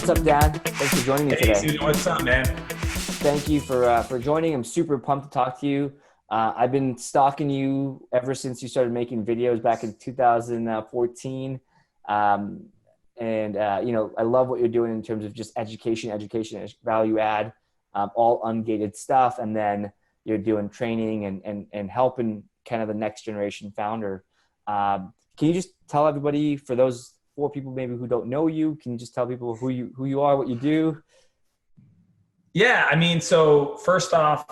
What's up, Dan? Thanks for joining me Hey, today. Susan, what's up, man? Thank you for joining. I'm super pumped to talk to you. I've been stalking you ever since you started making videos back in 2014. Um, I love what you're doing in terms of just education, value add, all ungated stuff. And then you're doing training and helping kind of the next generation founder. Can you just tell everybody, for those four people maybe who don't know you, can you just tell people who you are, what you do? Yeah, I mean, so first off,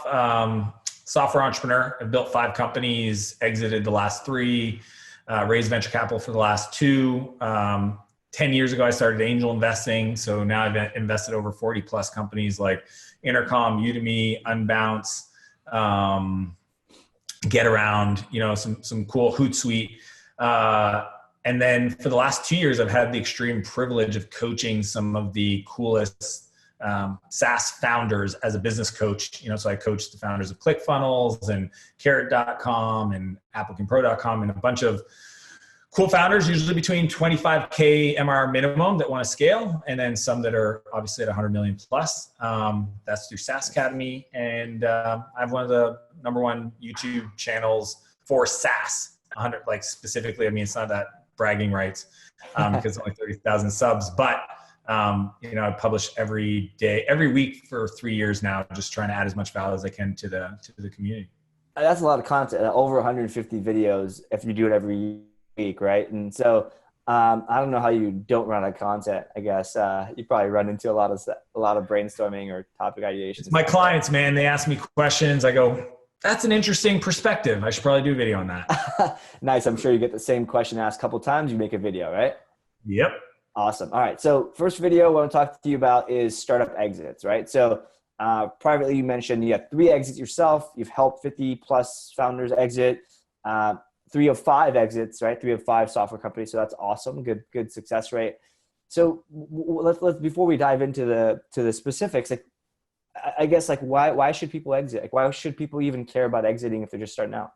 software entrepreneur. I've built 5 companies, exited the last 3, raised venture capital for the last 2. 10 years ago, I started angel investing. So now I've invested over 40 plus companies like Intercom, Udemy, Unbounce, Get Around, some cool Hootsuite. And then for the last 2 years, I've had the extreme privilege of coaching some of the coolest SaaS founders as a business coach. So I coached the founders of ClickFunnels and Carrot.com and ApplicantPro.com and a bunch of cool founders, usually between 25K MRR minimum, that want to scale, and then some that are obviously at 100 million plus. That's through SaaS Academy. And I have one of the #1 YouTube channels for SaaS. 100, like specifically, I mean, it's not that bragging rights because it's only 30,000 subs, but I publish every day, every week for 3 years now, just trying to add as much value as I can to the community. That's a lot of content, over 150 videos if you do it every week, right? And so I don't know how you don't run out of content. I guess you probably run into a lot of brainstorming or topic ideation. It's my clients, man. They ask me questions. I go, that's an interesting perspective. I should probably do a video on that. Nice. I'm sure you get the same question asked a couple of times. You make a video, right? Yep. Awesome. All right. So first video I want to talk to you about is startup exits, right? So privately, you mentioned you have 3 exits yourself. You've helped 50 plus founders exit. 3 of 5 exits, right? 3 of 5 software companies. So that's awesome. Good success rate. So let's before we dive into the specifics, I guess why should people exit? Why should people even care about exiting if they're just starting out?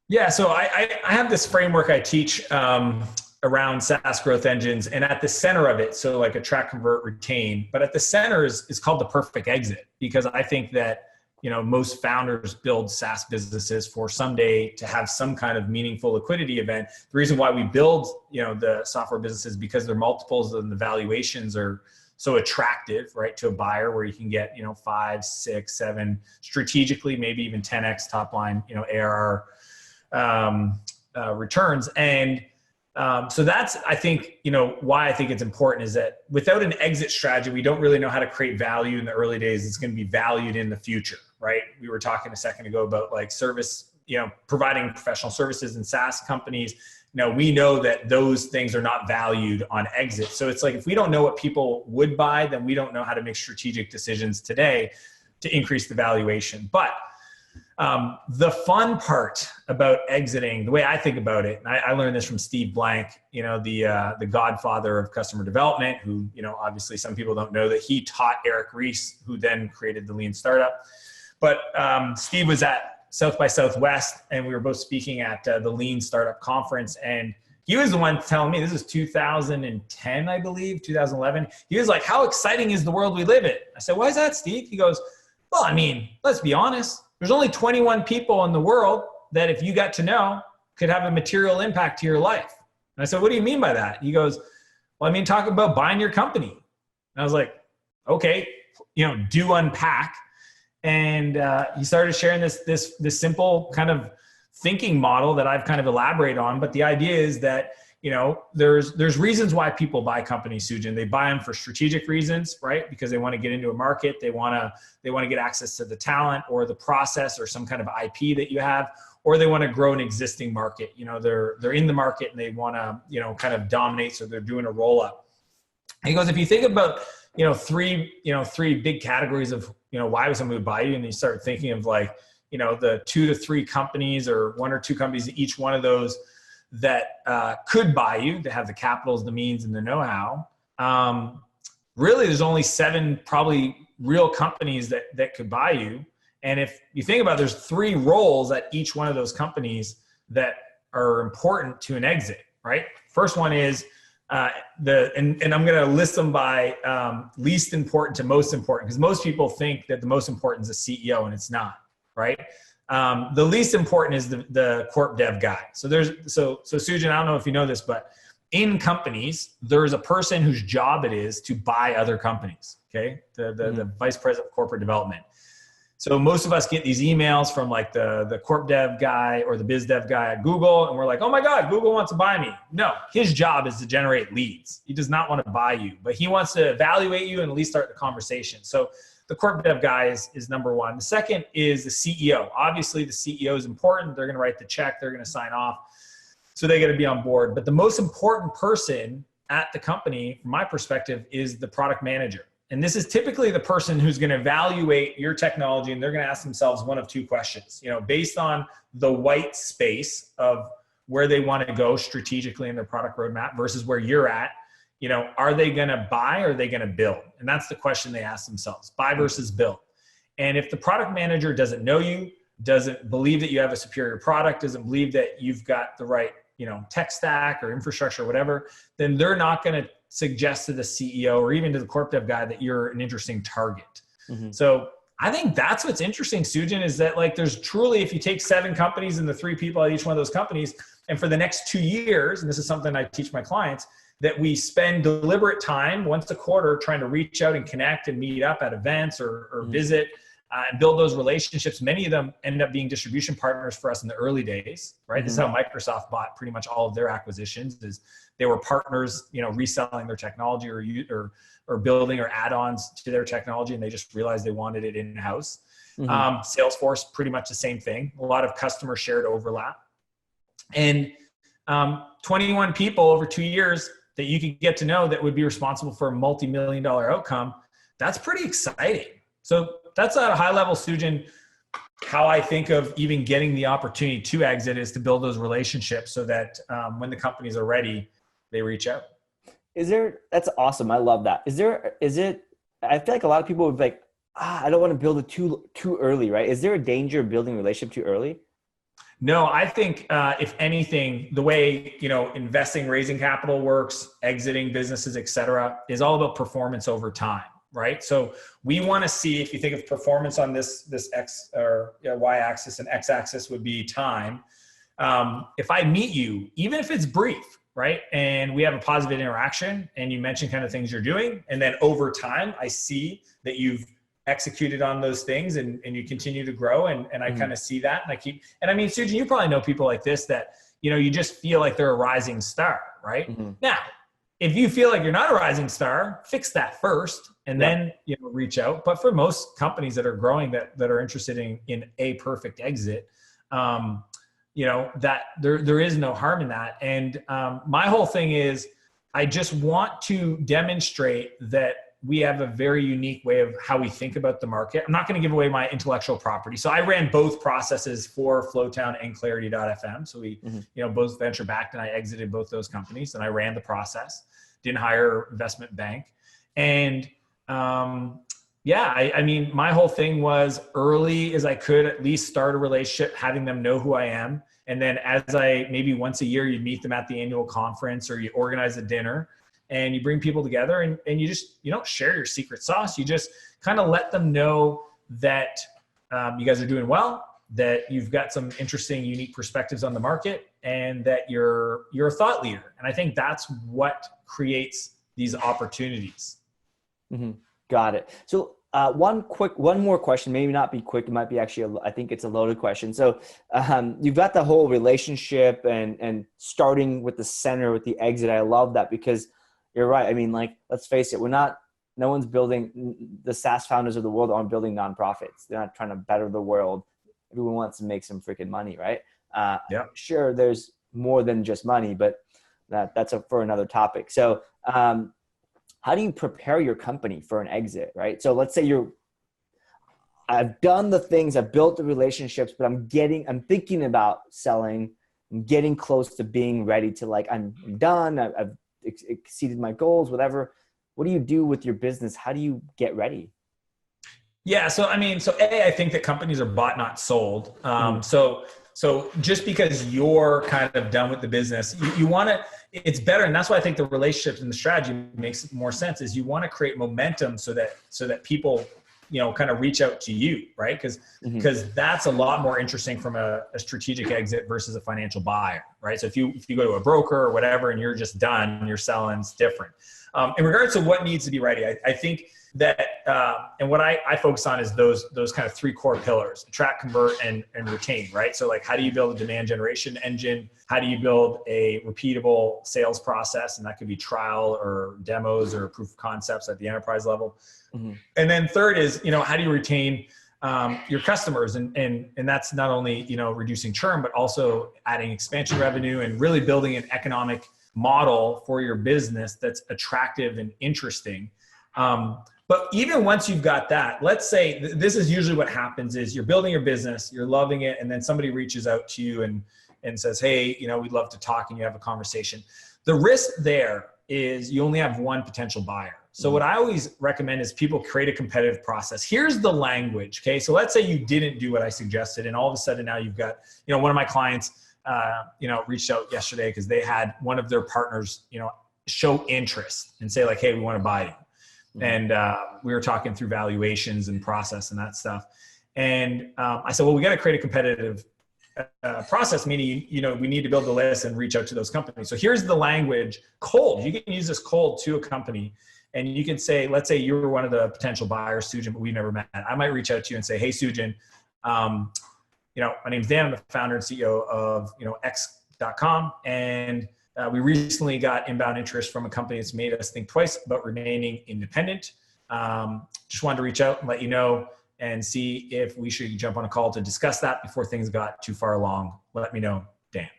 Yeah. So I have this framework I teach around SaaS growth engines, and at the center of it, so like attract, convert, retain, but at the center is called the perfect exit, because I think that most founders build SaaS businesses for someday to have some kind of meaningful liquidity event. The reason why we build, the software businesses, because their multiples and the valuations are so attractive, right, to a buyer, where you can get, 5, 6, 7, strategically, maybe even 10x top line, ARR returns. And so that's, I think, why I think it's important is that without an exit strategy, we don't really know how to create value in the early days. It's going to be valued in the future, right? We were talking a second ago about like service, providing professional services in SaaS companies. We know that those things are not valued on exit. So it's like, if we don't know what people would buy, then we don't know how to make strategic decisions today to increase the valuation. But the fun part about exiting, the way I think about it, and I learned this from Steve Blank, the godfather of customer development, who, obviously some people don't know that he taught Eric Ries, who then created the Lean Startup. But Steve was at South by Southwest, and we were both speaking at the Lean Startup Conference, and he was the one telling me, this is 2010, I believe, 2011. He was like, how exciting is the world we live in? I said, why is that, Steve? He goes, well, I mean, let's be honest. There's only 21 people in the world that, if you got to know, could have a material impact to your life. And I said, what do you mean by that? He goes, well, I mean, talk about buying your company. And I was like, okay, do unpack. And he started sharing this simple kind of thinking model that I've kind of elaborated on. But the idea is that, there's reasons why people buy companies, Sujin. They buy them for strategic reasons, right? Because they want to get into a market. They want to get access to the talent or the process or some kind of IP that you have, or they want to grow an existing market. They're in the market and they want to, kind of dominate. So they're doing a roll up. And he goes, if you think about, 3 big categories of, why would somebody buy you? And you start thinking of like, the 2 to 3 companies or 1 or 2 companies, each one of those that could buy you, to have the capitals, the means, and the know-how. Really, there's only 7 probably real companies that could buy you. And if you think about it, there's 3 roles at each one of those companies that are important to an exit, right? First one is and I'm going to list them by least important to most important, because most people think that the most important is the CEO, and it's not, right? The least important is the corp dev guy. So Sujin, I don't know if you know this, but in companies, there's a person whose job it is to buy other companies. Okay. The vice president of corporate development. So most of us get these emails from like the corp dev guy or the biz dev guy at Google, and we're like, oh my God, Google wants to buy me. No, his job is to generate leads. He does not want to buy you, but he wants to evaluate you and at least start the conversation. So the corp dev guy is number one. The second is the CEO. Obviously the CEO is important. They're going to write the check. They're going to sign off. So they got to be on board. But the most important person at the company, from my perspective, is the product manager. And this is typically the person who's going to evaluate your technology, and they're going to ask themselves one of two questions, based on the white space of where they want to go strategically in their product roadmap versus where you're at. Are they going to buy or are they going to build? And that's the question they ask themselves: buy versus build. And if the product manager doesn't know you, doesn't believe that you have a superior product, doesn't believe that you've got the right, tech stack or infrastructure or whatever, then they're not going to suggest to the CEO or even to the corp dev guy that you're an interesting target. Mm-hmm. So I think that's what's interesting, Sujin, is that like there's truly, if you take 7 companies and the 3 people at each one of those companies, and for the next 2 years, and this is something I teach my clients, that we spend deliberate time once a quarter trying to reach out and connect and meet up at events or visit and build those relationships. Many of them end up being distribution partners for us in the early days, right? Mm-hmm. This is how Microsoft bought pretty much all of their acquisitions, is they were partners, reselling their technology or building or add-ons to their technology, and they just realized they wanted it in-house. Mm-hmm. Salesforce, pretty much the same thing. A lot of customer shared overlap. And 21 people over 2 years that you could get to know that would be responsible for a multi-million-dollar outcome. That's pretty exciting. So that's at a high level, Sujin, how I think of even getting the opportunity to exit is to build those relationships so that when the companies are ready, they reach out. That's awesome. I love that. I feel like a lot of people would be like, I don't want to build it too early, right? Is there a danger of building a relationship too early? No, I think if anything, the way, investing, raising capital works, exiting businesses, et cetera, is all about performance over time. Right. So we want to see, if you think of performance on this X or Y axis, and X axis would be time. If I meet you, even if it's brief, right, and we have a positive interaction and you mention kind of things you're doing, and then over time, I see that you've executed on those things and you continue to grow. And I kind of see that, and I mean, Sujin, you probably know people like this that, you just feel like they're a rising star, right? Mm-hmm. Now, if you feel like you're not a rising star, fix that first and then, reach out. But for most companies that are growing, that are interested in a perfect exit, that there is no harm in that. And my whole thing is, I just want to demonstrate that we have a very unique way of how we think about the market. I'm not going to give away my intellectual property. So I ran both processes for Flowtown and Clarity.fm. So we, both venture backed, and I exited both those companies, and I ran the process, didn't hire investment bank. And I mean, my whole thing was early as I could at least start a relationship, having them know who I am. And then maybe once a year, you meet them at the annual conference, or you organize a dinner, and you bring people together, and you don't share your secret sauce. You just kind of let them know that you guys are doing well, that you've got some interesting, unique perspectives on the market, and that you're a thought leader. And I think that's what creates these opportunities. Mm-hmm. Got it. So one more question, maybe not be quick. It might be actually, I think it's a loaded question. So you've got the whole relationship and starting with the center, with the exit. I love that, because you're right. I mean, like, let's face it, no one's building, the SaaS founders of the world aren't building nonprofits. They're not trying to better the world. Everyone wants to make some freaking money, right? Sure, there's more than just money, but that's for another topic. So how do you prepare your company for an exit, right? So let's say I've done the things, I've built the relationships, but I'm thinking about selling, I'm getting close to being ready to, like, I'm done, I've exceeded my goals, whatever. What do you do with your business? How do you get ready? Yeah. So, I mean, I think that companies are bought, not sold. So So just because you're kind of done with the business, you want to, it's better. And that's why I think the relationships and the strategy makes more sense, is you want to create momentum so that people, kind of reach out to you, right? Because that's a lot more interesting from a strategic exit versus a financial buyer, right? So if you go to a broker or whatever, and you're just done, you're selling, it's different. In regards to what needs to be ready, I think that, and what I focus on is those kind of three core pillars: attract, convert, and retain, right? So like, how do you build a demand generation engine? How do you build a repeatable sales process? And that could be trial or demos or proof of concepts at the enterprise level. And then third is, how do you retain your customers? And that's not only, reducing churn, but also adding expansion revenue and really building an economic model for your business that's attractive and interesting. But even once you've got that, let's say this is usually what happens is you're building your business, you're loving it, and then somebody reaches out to you and says, hey, we'd love to talk, and you have a conversation. The risk there is you only have one potential buyer. So what I always recommend is people create a competitive process. Here's the language, okay? So let's say you didn't do what I suggested, and all of a sudden now you've got, one of my clients, reached out yesterday because they had one of their partners, show interest and say like, hey, we want to buy you. And we were talking through valuations and process and that stuff. And I said, well, we got to create a competitive process, meaning, we need to build the list and reach out to those companies. So here's the language cold. You can use this cold to a company, and you can say, let's say you were one of the potential buyers, Sujin, but we've never met. I might reach out to you and say, hey, Sujin, my name's Dan. I'm the founder and CEO of, X.com. And we recently got inbound interest from a company that's made us think twice about remaining independent. Just wanted to reach out and let you know and see if we should jump on a call to discuss that before things got too far along. Let me know, Dan.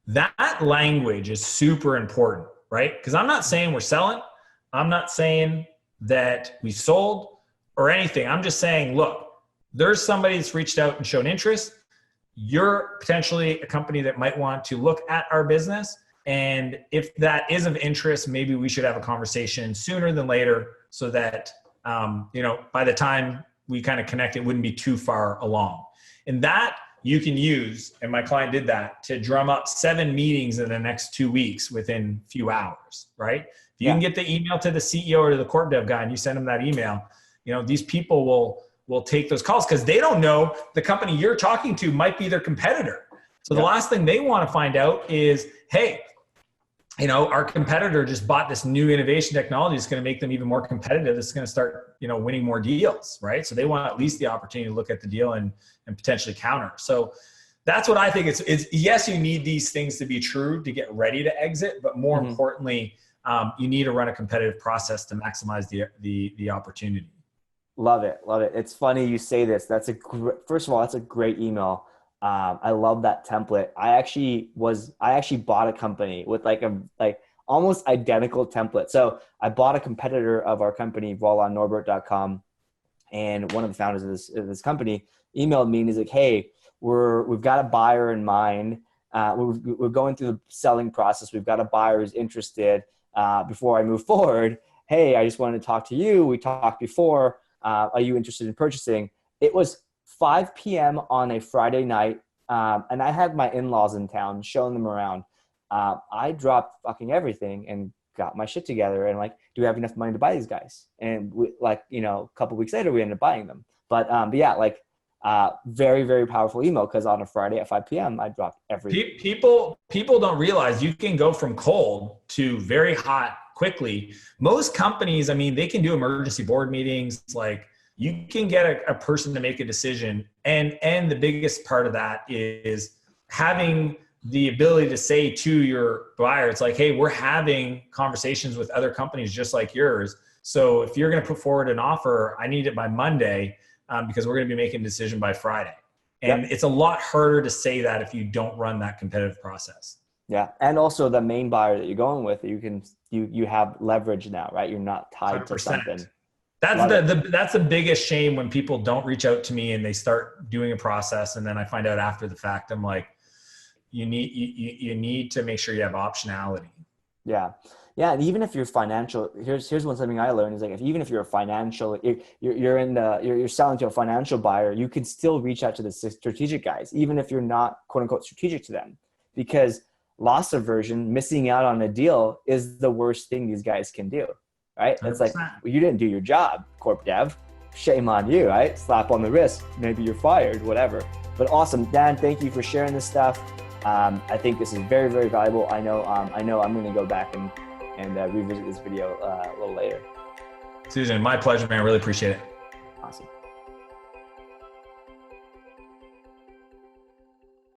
That language is super important, right? Because I'm not saying we're selling. I'm not saying that we sold or anything. I'm just saying, look, there's somebody that's reached out and shown interest. You're potentially a company that might want to look at our business. And if that is of interest, maybe we should have a conversation sooner than later so that, by the time we kind of connect, it wouldn't be too far along. And that you can use, and my client did that, to drum up 7 meetings in the next 2 weeks within a few hours, right? If you can get the email to the CEO or to the corp dev guy and you send them that email, these people will take those calls because they don't know the company you're talking to might be their competitor. So the last thing they want to find out is, hey, our competitor just bought this new innovation technology that's going to make them even more competitive. It's going to start, winning more deals, right? So they want at least the opportunity to look at the deal and potentially counter. So that's what I think. It's yes, you need these things to be true to get ready to exit, but more importantly, you need to run a competitive process to maximize the opportunity. Love it. Love it. It's funny you say this. First of all, that's a great email. I love that template. I actually bought a company with like almost identical template. So I bought a competitor of our company, voilanorbert.com. And one of the founders of this company emailed me and he's like, hey, we've got a buyer in mind. We're going through the selling process. We've got a buyer who's interested. Before I move forward, hey, I just wanted to talk to you. We talked before. Are you interested in purchasing? It was 5 p.m. on a Friday night. And I had my in-laws in town, showing them around. I dropped fucking everything and got my shit together and like, do we have enough money to buy these guys? And we, a couple of weeks later, we ended up buying them. But yeah, very, very powerful email because on a Friday at 5 p.m. I dropped everything. People don't realize you can go from cold to very hot quickly. Most companies, they can do emergency board meetings. Like you can get a person to make a decision. And the biggest part of that is having the ability to say to your buyer, it's like, hey, we're having conversations with other companies just like yours. So if you're going to put forward an offer, I need it by Monday because we're going to be making a decision by Friday. And it's a lot harder to say that if you don't run that competitive process. Yeah. And also the main buyer that you're going with, you have leverage now, right? You're not tied 100%. To something. That's the biggest shame when people don't reach out to me and they start doing a process. And then I find out after the fact, I'm like, you need to make sure you have optionality. Yeah. Yeah. And even if you're financial, here's one something I learned is like, even if you're a financial, you're selling to a financial buyer, you can still reach out to the strategic guys, even if you're not quote unquote strategic to them, because loss aversion, missing out on a deal is the worst thing these guys can do. Right. It's like, 100%. well, you didn't do your job, corp dev, shame on you, right? Slap on the wrist. Maybe you're fired, whatever. But awesome. Dan, thank you for sharing this stuff. I think this is very, very valuable. I know I'm going to go back and revisit this video a little later. Susan, my pleasure, man. Really appreciate it.